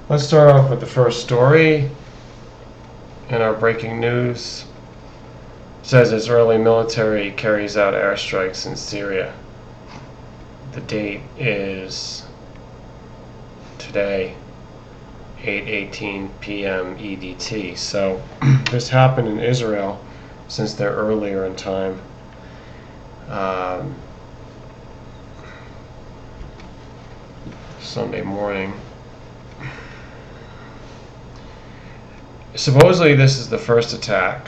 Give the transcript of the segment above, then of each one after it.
Let's start off with the first story in our breaking news. It says Israeli military carries out airstrikes in Syria. The date is today, 8:18 p.m. EDT. So this happened in Israel since they're earlier in time. Sunday morning. Supposedly this is the first attack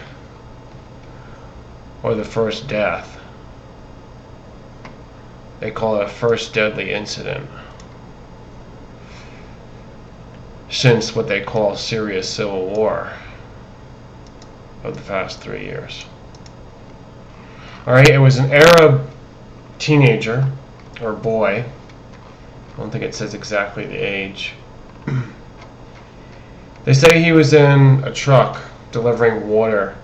or the first death. They call it a first deadly incident since what they call Syria's civil war of the past 3 years. Alright, it was an Arab teenager or boy. I don't think it says exactly the age. They say he was in a truck delivering water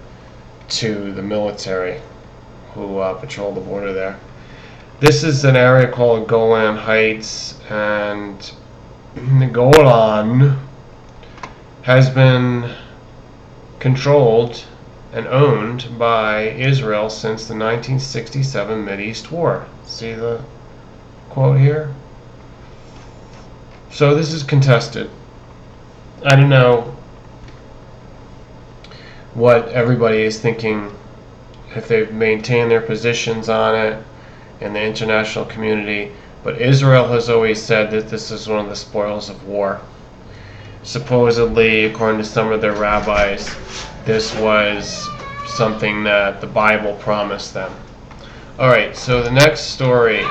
to the military who patrol the border there. This is an area called Golan Heights, and the Golan has been controlled and owned by Israel since the 1967 Mideast War. See the quote here? So this is contested. I don't know what everybody is thinking, if they've maintained their positions on it in the international community, but Israel has always said that this is one of the spoils of war. Supposedly, according to some of their rabbis, this was something that the Bible promised them. Alright, so the next story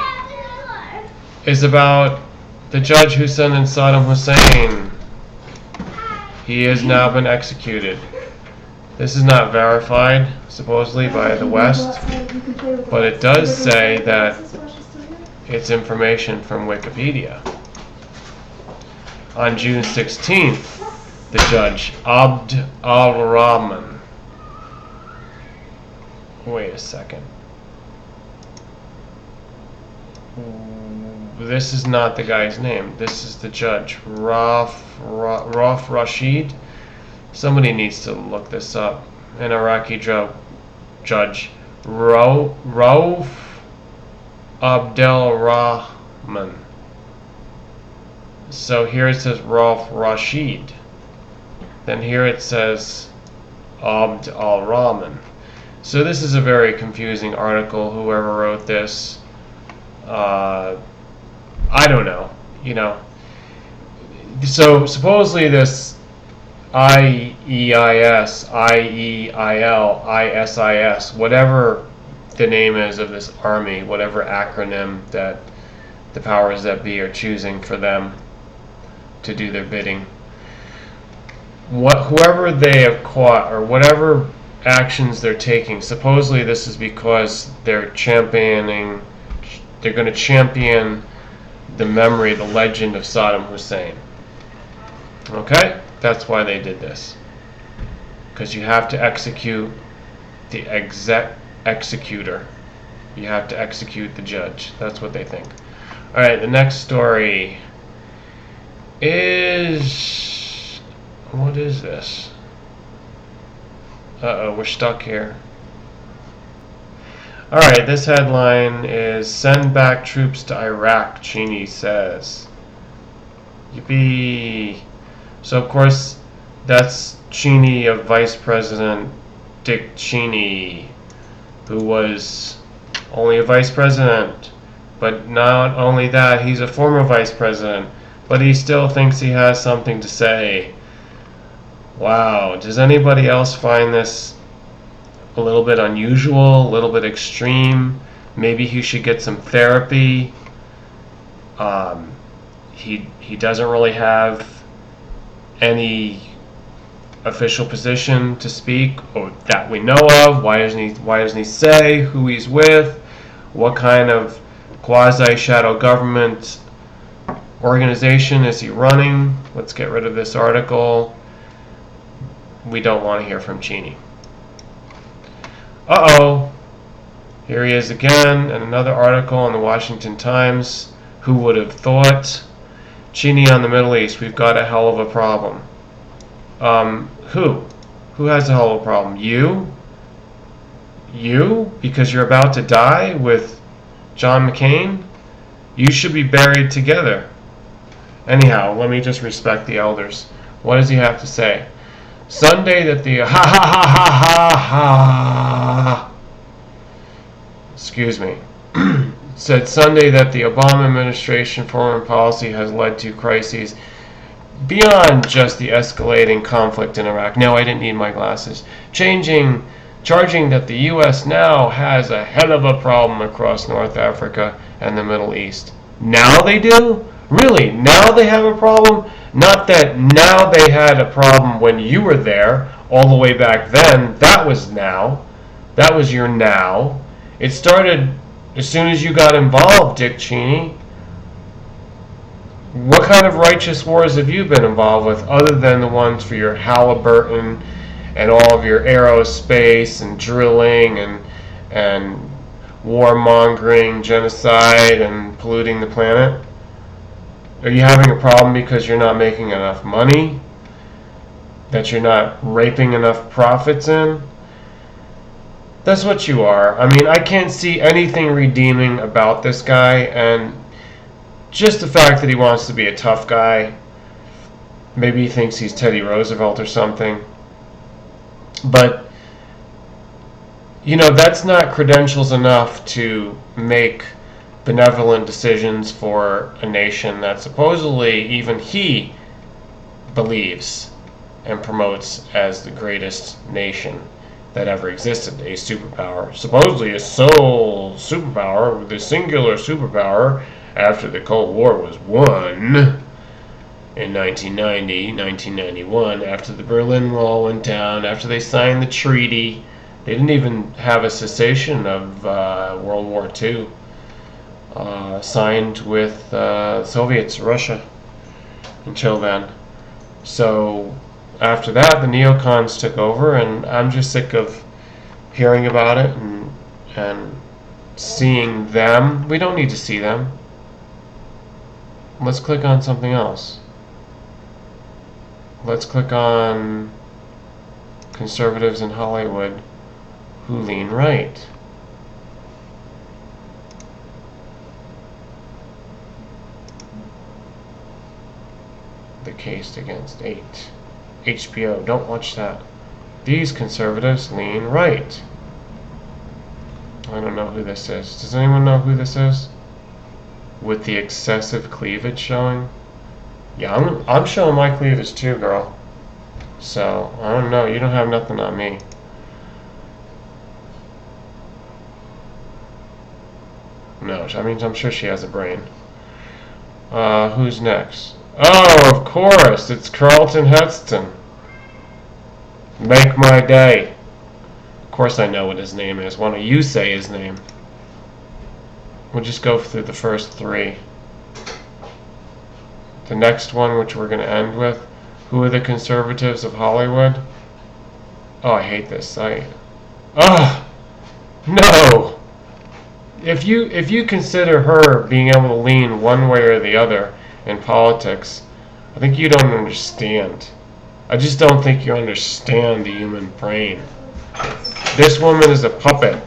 is about the judge who sentenced Saddam Hussein. He has now been executed. This is not verified, supposedly, by the West, but it does say that it's information from Wikipedia. On June 16th, the judge, Abd al-Rahman. Wait a second. This is not the guy's name. This is the judge, Rauf Rashid. Somebody needs to look this up. An Iraqi judge, Rauf Abdelrahman. So here it says Rauf Rashid. Then here it says Abd al-Rahman. So this is a very confusing article. Whoever wrote this, I don't know, So supposedly this IEIS, IEIL, ISIS, whatever the name is of this army, whatever acronym that the powers that be are choosing for them to do their bidding, whoever they have caught or whatever actions they're taking, supposedly this is because they're going to champion the memory, the legend of Saddam Hussein. Okay? That's why they did this. Because you have to execute the executor. You have to execute the judge. That's what they think. Alright, the next story is... What is this? Uh-oh, we're stuck here. Alright, this headline is Send Back Troops to Iraq, Cheney says. Yippee. So, of course, that's Cheney of Vice President Dick Cheney, who was only a vice president. But not only that, he's a former vice president, but he still thinks he has something to say. Wow, does anybody else find this a little bit unusual, a little bit extreme? Maybe he should get some therapy. He doesn't really have any official position to speak or that we know of. Why doesn't he say who he's with? What kind of quasi shadow government organization is he running? Let's get rid of this article. We don't want to hear from Cheney. Uh-oh. Here he is again in another article in the Washington Times. Who would have thought? Chini on the Middle East, we've got a hell of a problem. Who? Who has a hell of a problem? You? You? Because you're about to die with John McCain? You should be buried together. Anyhow, let me just respect the elders. What does he have to say? Sunday that the excuse me, said Sunday that the Obama administration foreign policy has led to crises beyond just the escalating conflict in Iraq. No, I didn't need my glasses. Charging that the U.S. now has a hell of a problem across North Africa and the Middle East. Now they do? Really? Now they have a problem? Not that now they had a problem when you were there, all the way back then. That was now. That was your now. It started as soon as you got involved, Dick Cheney. What kind of righteous wars have you been involved with other than the ones for your Halliburton and all of your aerospace and drilling and warmongering, genocide, and polluting the planet? Are you having a problem because you're not making enough money? That you're not raping enough profits in? That's what you are. I mean, I can't see anything redeeming about this guy, and just the fact that he wants to be a tough guy. Maybe he thinks he's Teddy Roosevelt or something. But, you know, that's not credentials enough to make benevolent decisions for a nation that supposedly even he believes and promotes as the greatest nation that ever existed, a superpower, supposedly a sole superpower, the singular superpower after the Cold War was won in 1990, 1991, after the Berlin Wall went down, after they signed the treaty. They didn't even have a cessation of World War II. Signed with Soviets, Russia, until then. So after that, the neocons took over, and I'm just sick of hearing about it and seeing them. We don't need to see them. Let's click on something else. Let's click on conservatives in Hollywood who lean right. The case against 8. HBO, don't watch that. These conservatives lean right. I don't know who this is. Does anyone know who this is? With the excessive cleavage showing? Yeah, I'm showing my cleavage too, girl. So, I don't know. You don't have nothing on me. No, I mean, I'm sure she has a brain. Who's next? Oh, of course, it's Carlton Heston. Make my day. Of course I know what his name is. Why don't you say his name? We'll just go through the first 3. The next one, which we're going to end with, who are the conservatives of Hollywood? Oh, I hate this site. Ugh! No! If you consider her being able to lean one way or the other in politics, I think you don't understand. I just don't think you understand the human brain. This woman is a puppet.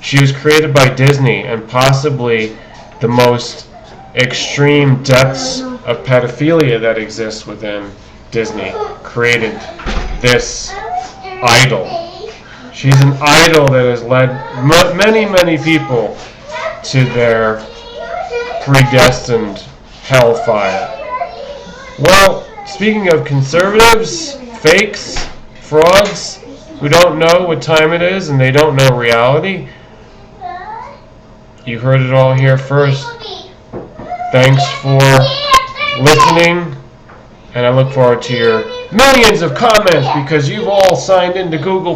She was created by Disney, and possibly the most extreme depths of pedophilia that exists within Disney created this idol. She's an idol that has led many people to their predestined hellfire. Well, speaking of conservatives, fakes, frauds, who don't know what time it is and they don't know reality, you heard it all here first. Thanks for listening, and I look forward to your millions of comments because you've all signed into Google+.